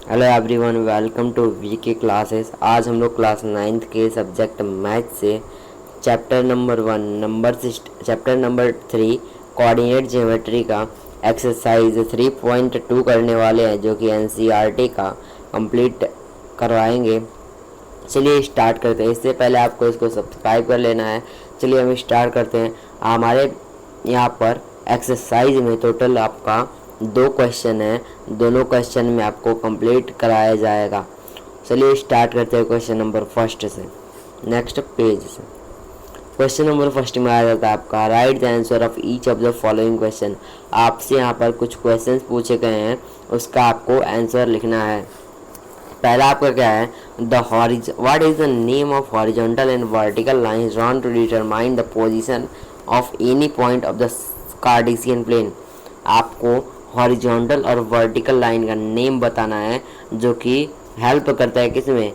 Hello everyone, welcome to VK classes. आज हम लोग क्लास 9th के सब्जेक्ट मैथ से चैप्टर नंबर 3 कोऑर्डिनेट ज्योमेट्री का एक्सरसाइज 3.2 करने वाले हैं, जो कि एनसीईआरटी का कंप्लीट करवाएंगे। चलिए स्टार्ट करते हैं। इससे पहले आपको इसको सब्सक्राइब कर लेना है। चलिए हम स्टार्ट करते हैं। हमारे यहाँ पर एक्सरसाइज में टोटल आपका 2 क्वेश्चन है। दोनों क्वेश्चन में आपको कंप्लीट कराया जाएगा। चलिए स्टार्ट करते हैं क्वेश्चन नंबर फर्स्ट से, नेक्स्ट पेज से। क्वेश्चन नंबर फर्स्ट में आ जाता है आपका right the answer of each of the following question. आपसे यहाँ पर कुछ क्वेश्चंस पूछे गए हैं, उसका आपको आंसर लिखना है। पहला आपका क्या है, what is the name of horizontal and vertical lines drawn to determine the position of any point of the Cartesian plane. आपको हॉरिजॉन्टल और वर्टिकल लाइन का नेम बताना है, जो कि हेल्प करता है किसमें,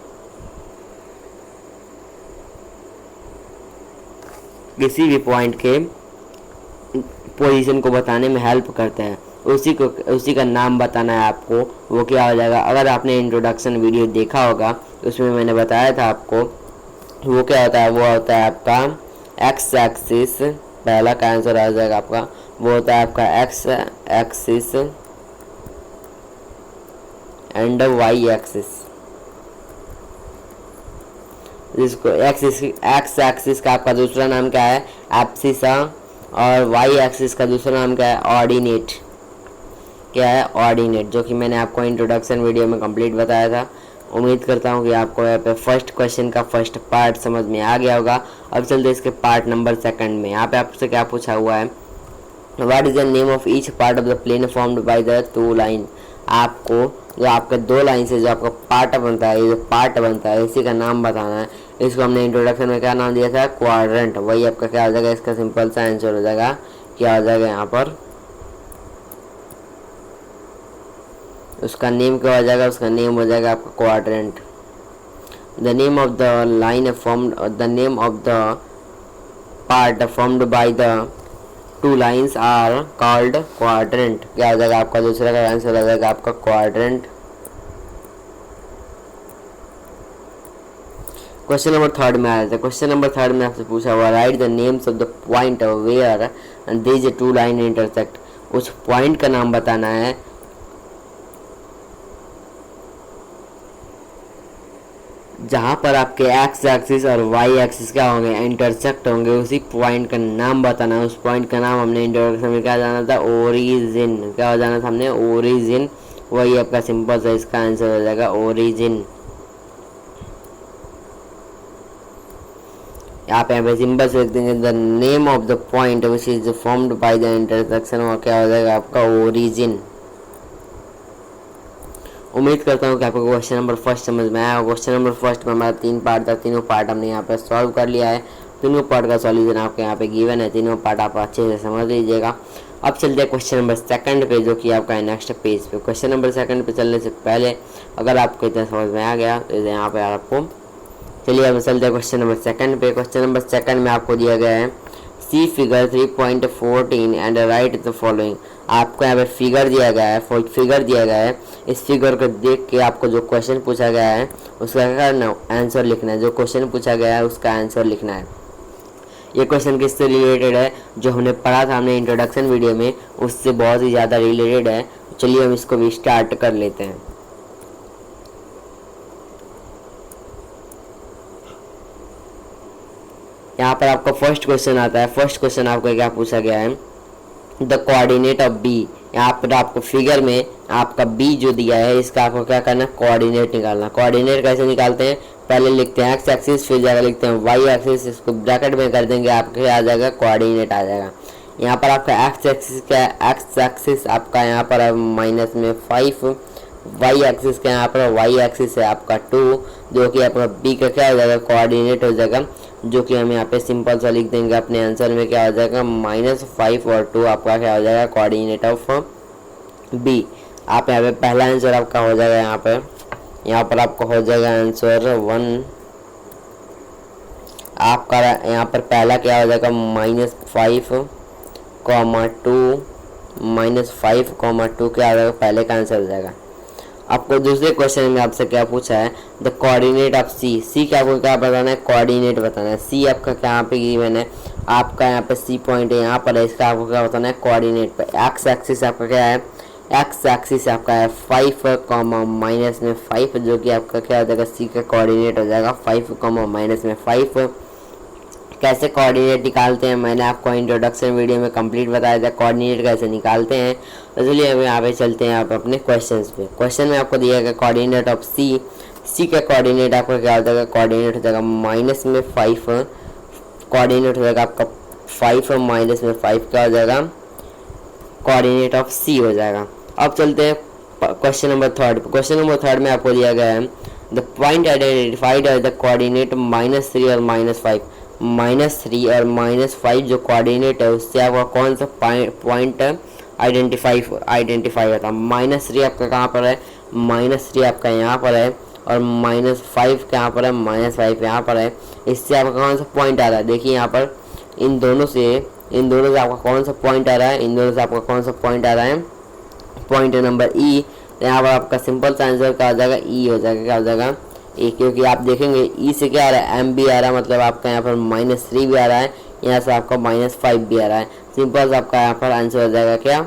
किसी भी पॉइंट के पोजीशन को बताने में हेल्प करता है। उसी का नाम बताना है आपको। वो क्या हो जाएगा, अगर आपने इंट्रोडक्शन वीडियो देखा होगा उसमें मैंने बताया था आपको वो क्या होता है। वो होता है आपका एक्स एक्सिस, पहला का आंसर आ जाएगा आपका। वो होता है आपका X axis and Y axis. जिसको एक्स एक्सिस का आपका दूसरा नाम क्या है, एब्सिसा, और वाई एक्सिस का दूसरा नाम क्या है, ऑर्डिनेट। क्या है, ऑर्डिनेट, जो कि मैंने आपको इंट्रोडक्शन वीडियो में कंप्लीट बताया था। उम्मीद करता हूँ कि आपको यहाँ पे फर्स्ट क्वेश्चन का फर्स्ट पार्ट समझ में आ गया होगा। अब चलते इसके पार्ट नंबर सेकंड में। यहाँ पे आपसे क्या पूछा हुआ है, what is the name of each part of the plane formed by the 2 line. आपको जो आपके 2 लाइन से जो आपका पार्ट बनता है, ये जो पार्ट बनता है, इसी का नाम बताना है। इसको हमने इंट्रोडक्शन में क्या नाम दिया था, क्वाड्रेंट। वही आपका क्या हो जाएगा, इसका सिंपल सा आंसर हो जाएगा, क्या हो जाएगा यहाँ पर, उसका नेम क्या हो जाएगा, उसका नेम हो जाएगा आपका quadrant. The name of the line formed, the name of the part formed by the 2 lines are called quadrant. क्या हो जाएगा आपका, दूसरा का आंसर हो जाएगा आपका क्वाड्रेंट। क्वेश्चन नंबर थर्ड में आ जाता है। क्वेश्चन नंबर थर्ड में आपसे पूछा हुआ write the names of the point where these 2 line intersect. उस पॉइंट का नाम बताना है जहाँ पर आपके एक्स एक्सिस और वाई एक्सिस क्या होंगे, इंटरसेक्ट होंगे। उसी पॉइंट का नाम बताना है। उस पॉइंट का नाम हमने इंट्रोडक्शन में क्या जाना था, ओरिजिन। क्या हो जाना था हमने, ओरिजिन। वही आपका सिंपल सा इसका आंसर हो जाएगा, ओरिजिन। आप यहाँ पे सिंपल से लिख देंगे the name of the point which is formed by the intersection, और क्या हो जाएगा आपका, ओरिजिन। उम्मीद करता हूँ कि आपको क्वेश्चन नंबर फर्स्ट समझ में आया। क्वेश्चन नंबर फर्स्ट में हमारा 3 पार्ट था। तीनों पार्ट हमने यहाँ पे सॉल्व कर लिया है। तीनों पार्ट का सॉल्यूशन आपके यहाँ पे गिवन है। तीनों पार्ट आप अच्छे से समझ लीजिएगा। अब चलते हैं क्वेश्चन नंबर सेकंड पे, जो कि आपका है नेक्स्ट पेज पे। क्वेश्चन नंबर सेकंड पे चलने से पहले अगर आपको इतना समझ में आ गया तो यहाँ पे आपको, चलिए अब चलते हैं क्वेश्चन नंबर सेकंड पे। क्वेश्चन नंबर सेकंड में आपको दिया गया है C figure 3.14 and write the following. आपको यहाँ पे फिगर दिया गया है, फिगर दिया गया है। इस फिगर को देख के आपको जो क्वेश्चन पूछा गया है उसका क्या करना, आंसर लिखना है। जो क्वेश्चन पूछा गया है उसका आंसर लिखना है। ये क्वेश्चन किससे रिलेटेड है, जो हमने पढ़ा था हमने इंट्रोडक्शन वीडियो में, उससे बहुत ही ज़्यादा रिलेटेड है। चलिए हम इसको भी स्टार्ट कर लेते हैं। यहाँ पर आपका फर्स्ट क्वेश्चन आता है। फर्स्ट क्वेश्चन आपको क्या पूछा गया है, द कोऑर्डिनेट ऑफ बी। यहाँ पर आपको फिगर में आपका बी जो दिया है, इसका आपको क्या करना है, कोऑर्डिनेट निकालना। कोऑर्डिनेट कैसे निकालते हैं, पहले लिखते हैं एक्स एक्सिस, फिर जाकर लिखते हैं वाई एक्सिस। इसको ब्रैकेट में कर देंगे, आपके आ जाएगा कोऑर्डिनेट आ जाएगा। यहाँ पर आपका एक्स एक्सिस क्या है, एक्स एक्सिस आपका यहाँ पर माइनस में 5, वाई एक्सिस का यहाँ पर वाई एक्सिस है आपका 2, जो कि आपका बी का क्या हो जाएगा, कोऑर्डिनेट हो जाएगा, जो कि हम यहाँ पे सिंपल सा लिख देंगे अपने आंसर में। क्या हो जाएगा, -5 और 2 आपका क्या हो जाएगा, कोऑर्डिनेट ऑफ बी। आप यहाँ पे पहला आंसर आपका हो जाएगा, यहाँ पर आपका हो जाएगा आंसर 1। आपका यहाँ पर पहला क्या हो जाएगा, -5, -2, -5, -2 क्या हो जाएगा, पहले का आंसर हो जाएगा। आपको दूसरे क्वेश्चन में आपसे क्या पूछा है, द कोऑर्डिनेट ऑफ सी। सी का आपको क्या बताना है, कोऑर्डिनेट बताना है। सी आपका क्या पे गिवन है, आपका यहाँ पे सी पॉइंट है यहाँ पर है, इसका आपको क्या बताना है, कोऑर्डिनेट पे। एक्स एक्सिस आपका क्या है, एक्स एक्सिस आपका है 5 कॉमा माइनस में 5, जो कि आपका क्या हो जाएगा, सी का कोऑर्डिनेट हो जाएगा 5 कॉमा माइनस में 5। कैसे कोऑर्डिनेट निकालते हैं मैंने आपको इंट्रोडक्शन वीडियो में कंप्लीट बताया था, कोऑर्डिनेट कैसे निकालते हैं। तो चलिए अब यहाँ पे चलते हैं आप अपने क्वेश्चंस पे। क्वेश्चन में आपको दिया गया कोऑर्डिनेट ऑफ सी। सी का कोऑर्डिनेट आपका क्या हो जाएगा, कोऑर्डिनेट हो जाएगा माइनस में 5, कोऑर्डिनेट हो जाएगा आपका 5 माइनस में 5 क्या हो जाएगा, कोऑर्डिनेट ऑफ सी हो जाएगा। अब चलते हैं question number third. Question number third में आपको दिया गया है the point identified as the coordinate -3 और -5। -3 और -5 जो कोऑर्डिनेट है उससे आपका कौन सा पॉइंट आइडेंटिफाई होता है। -3 आपका कहाँ पर है, -3 आपका यहाँ पर है, और -5 कहाँ पर है, -5 यहाँ पर है। इससे आपका कौन सा पॉइंट आ रहा है, देखिए यहाँ पर इन दोनों से आपका कौन सा पॉइंट आ रहा है, इन दोनों से आपका कौन सा पॉइंट आ रहा है, पॉइंट नंबर ई। तो यहाँ पर आपका सिंपल सा आंसर क्या हो जाएगा, ई हो जाएगा, क्या हो जाएगा, ई। क्योंकि आप देखेंगे ई से क्या आ रहा है, एम भी आ रहा है, मतलब आपका यहाँ पर -3 भी आ रहा है, यहाँ से आपका -5 भी आ रहा है। सिंपल सा आपका यहाँ पर आंसर हो जाएगा क्या,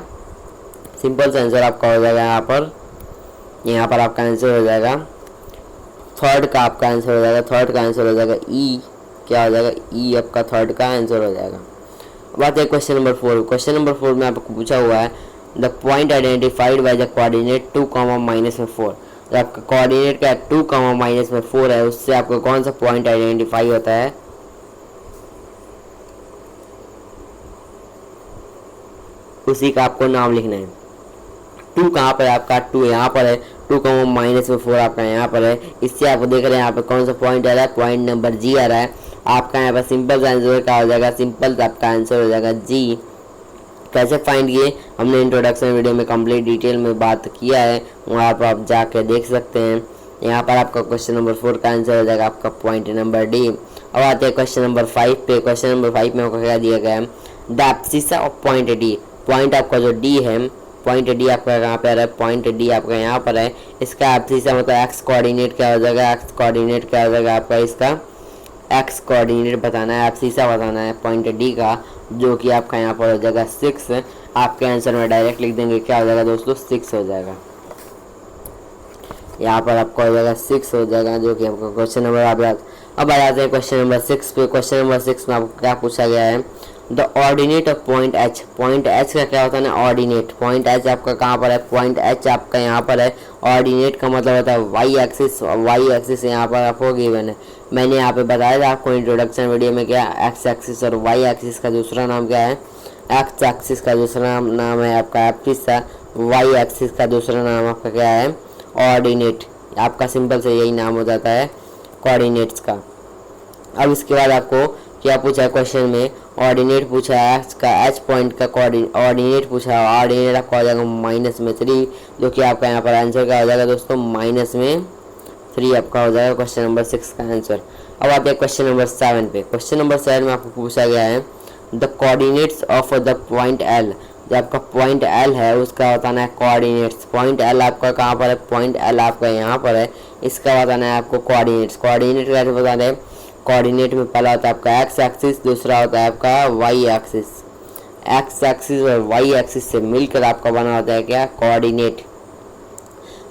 सिंपल सा आंसर आपका हो जाएगा यहाँ पर आपका आंसर हो जाएगा थर्ड का, आपका आंसर हो जाएगा थर्ड का आंसर हो जाएगा ई। क्या हो जाएगा, ई आपका थर्ड का आंसर हो जाएगा। बात है क्वेश्चन नंबर 4। क्वेश्चन नंबर 4 में आपको पूछा हुआ है the point identified by the coordinate 2 comma minus में 4। तो आपका कोऑर्डिनेट का 2 कॉमा माइनस में 4 है, उससे आपको कौन सा पॉइंट आइडेंटिफाई होता है, उसी का आपको नाम लिखना है। 2 कहाँ पर है आपका, 2 यहाँ पर है, 2 कॉमा माइनस में 4 आपका यहाँ पर है। इससे आप देख रहे हैं यहाँ पे कौन सा पॉइंट आ रहा है, पॉइंट नंबर जी आ रहा है। आपका यहाँ पर सिंपल आंसर क्या हो जाएगा, सिंपल आपका आंसर हो जाएगा जी। कैसे फाइंड किए, हमने इंट्रोडक्शन वीडियो में कंप्लीट डिटेल में बात किया है, वहाँ पर आप जाके देख सकते हैं। यहाँ पर आपका क्वेश्चन नंबर 4 का आंसर हो जाएगा आपका पॉइंट नंबर डी। अब आते हैं क्वेश्चन नंबर 5 पे। क्वेश्चन नंबर 5 में आपको क्या दिया गया है, the abscissa of point D. Point आपका जो डी है, पॉइंट डी आपका कहाँ पे आ रहा है, पॉइंट डी आपका यहाँ पर है। इसका एब्सिसा मतलब एक्स कोऑर्डिनेट क्या हो जाएगा, एक्स कोऑर्डिनेट क्या हो जाएगा आपका, इसका एक्स कोऑर्डिनेट बताना है, एब्सिसा बताना है पॉइंट डी का, जो कि आपका यहाँ पर हो जाएगा 6। आपके आंसर में डायरेक्ट लिख देंगे, क्या हो जाएगा दोस्तों, 6 हो जाएगा। यहाँ पर आपका हो जाएगा 6 हो जाएगा, जो कि आपका क्वेश्चन नंबर आप याद। अब आ जाते हैं क्वेश्चन नंबर 6 पे। क्वेश्चन नंबर 6 में आपको क्या पूछा गया है, the ordinate of point H. Point H का क्या होता है ना, ऑर्डिनेट। पॉइंट एच आपका कहाँ पर है, पॉइंट एच आपका यहाँ पर है। ऑर्डिनेट का मतलब होता है वाई एक्सिस, वाई एक्सिस यहाँ पर आपको गिवन है। मैंने यहाँ पे बताया था आपको इंट्रोडक्शन वीडियो में, क्या एक्स एक्सिस और वाई एक्सिस का दूसरा नाम क्या है, एक्स एक्सिस का दूसरा नाम है आपका एब्सिसा, वाई एक्सिस का दूसरा नाम आपका क्या है, ऑर्डिनेट। आपका सिंपल से यही नाम हो जाता है कोऑर्डिनेट्स का। अब इसके बाद आपको क्या पूछा है क्वेश्चन में, ऑर्डिनेट पूछा है एक्स का, एच पॉइंट का ऑर्डिनेट पूछा है। ऑर्डिनेट आपका हो जाएगा -3, जो कि आपका यहाँ पर आंसर क्या हो जाएगा दोस्तों, -3 आपका हो जाएगा क्वेश्चन नंबर 6 का आंसर। अब आते हैं क्वेश्चन नंबर 7 पे। क्वेश्चन नंबर 7 में आपको पूछा गया है the coordinates of the point L. जो आपका पॉइंट एल है उसका बताना है कोऑर्डिनेट्स। पॉइंट एल आपका कहाँ पर है, पॉइंट एल आपका यहाँ पर है, इसका बताना है आपको कोऑर्डिनेट्स। कोऑर्डिनेट कैसे बताना है, कोऑर्डिनेट में पहला होता है आपका एक्स एक्सिस, दूसरा होता है आपका वाई एक्सिस। एक्स एक्सिस और वाई एक्सिस से मिलकर आपका बना होता है क्या, कोऑर्डिनेट।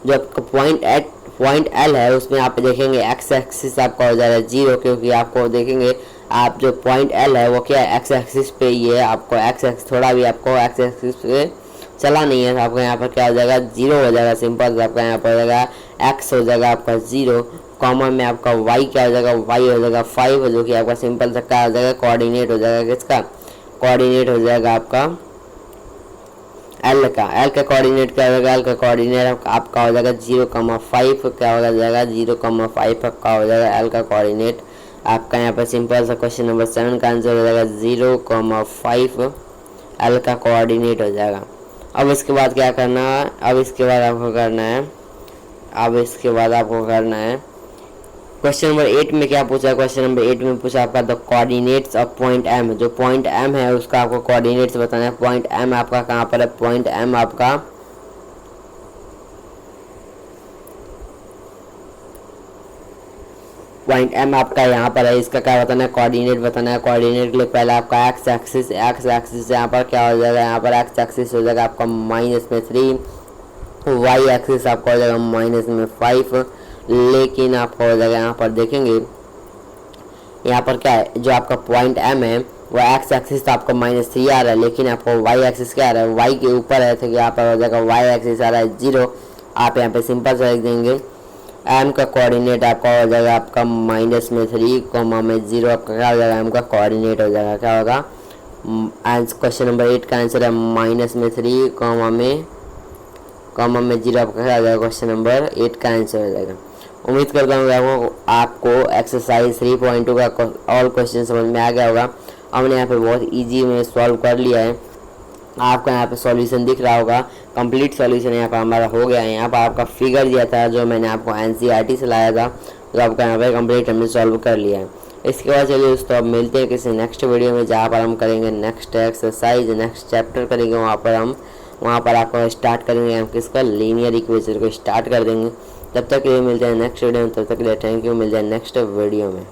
जो आपका पॉइंट एल है उसमें आप देखेंगे एक्स एक्सिस आपका हो जाएगा 0, क्योंकि आपको देखेंगे आप जो पॉइंट एल है वो क्या है, एक्स एक्सिस पे ही है। आपको एक्स एक्सिस थोड़ा भी आपको एक्स एक्सिस पे चला नहीं है, तो आपका यहाँ पर क्या हो जाएगा, 0 हो जाएगा। सिंपल आपका यहाँ पर हो जाएगा एक्स हो जाएगा आपका 0, कॉमा में आपका वाई क्या हो जाएगा, वाई हो जाएगा 5, जो कि आपका सिंपल सा क्या हो जाएगा, कोऑर्डिनेट हो जाएगा। किसका कोऑर्डिनेट हो जाएगा आपका एल का। एल का कोऑर्डिनेट क्या हो जाएगा, एल का कोऑर्डिनेट आपका हो जाएगा 0,5 क्या हो जाएगा, 0,5 का हो जाएगा एल का कोऑर्डिनेट आपका। यहाँ पर सिंपल सा क्वेश्चन नंबर 7 का आंसर हो जाएगा 0,5 एल का कोऑर्डिनेट हो जाएगा। अब इसके बाद क्या करना है, अब इसके बाद आपको करना है क्वेश्चन नंबर 8 में क्या पूछा है। क्वेश्चन नंबर 8 में पूछा आपका the coordinates of point M. जो पॉइंट एम है उसका आपको कोऑर्डिनेट्स बताना है। पॉइंट एम आपका कहाँ पर है, पॉइंट एम आपका पॉइंट एम आपका यहाँ पर है, इसका क्या बताना है, कोऑर्डिनेट बताना है। कोऑर्डिनेट के लिए पहले आपका एक्स एक्सिस यहाँ पर क्या हो जाएगा, यहाँ पर एक्स एक्सिस हो जाएगा आपका -3, वाई एक्सिस आपका हो जाएगा -5, लेकिन आपका हो जाएगा यहाँ पर देखेंगे यहाँ पर क्या है, जो आपका पॉइंट एम है वो एक्स एक्सिस तो आपका -3 आ रहा है, लेकिन आपको वाई एक्सिस क्या आ रहा है, वाई के ऊपर है, तो यहाँ पर हो जाएगा वाई एक्सिस आ रहा है 0। आप यहाँ पे सिंपल से लिख देंगे एम का कोऑर्डिनेट आपका हो जाएगा आपका -3, 0 आपका क्या हो जाएगा, एम का कोऑर्डिनेट हो जाएगा, क्या होगा, क्वेश्चन नंबर 8 का आंसर है -3, कॉमा में 0 आपका क्या हो जाएगा, क्वेश्चन नंबर 8 का आंसर हो जाएगा। उम्मीद करता हूँ आपको एक्सरसाइज 3.2 का ऑल क्वेश्चन समझ में आ गया होगा। हमने यहाँ पे बहुत इजी में सॉल्व कर लिया है, आपका यहाँ पे सॉल्यूशन दिख रहा होगा, कंप्लीट सॉल्यूशन यहाँ पर हमारा हो गया है। यहाँ पर आपका फिगर दिया था जो मैंने आपको एनसीईआरटी से लाया था, तो आपका यहाँ पे कंप्लीट हमने सॉल्व कर लिया है। इसके बाद चलिए दोस्तों अब मिलते हैं किसी नेक्स्ट वीडियो में, जहाँ पर हम करेंगे नेक्स्ट एक्सरसाइज, नेक्स्ट चैप्टर करेंगे। वहाँ पर आपको स्टार्ट करेंगे हम किसका, लीनियर इक्वेशन को स्टार्ट कर देंगे। तब तक के लिए मिलते हैं नेक्स्ट वीडियो में, तब तक के लिए थैंक यू, मिलते हैं नेक्स्ट वीडियो में।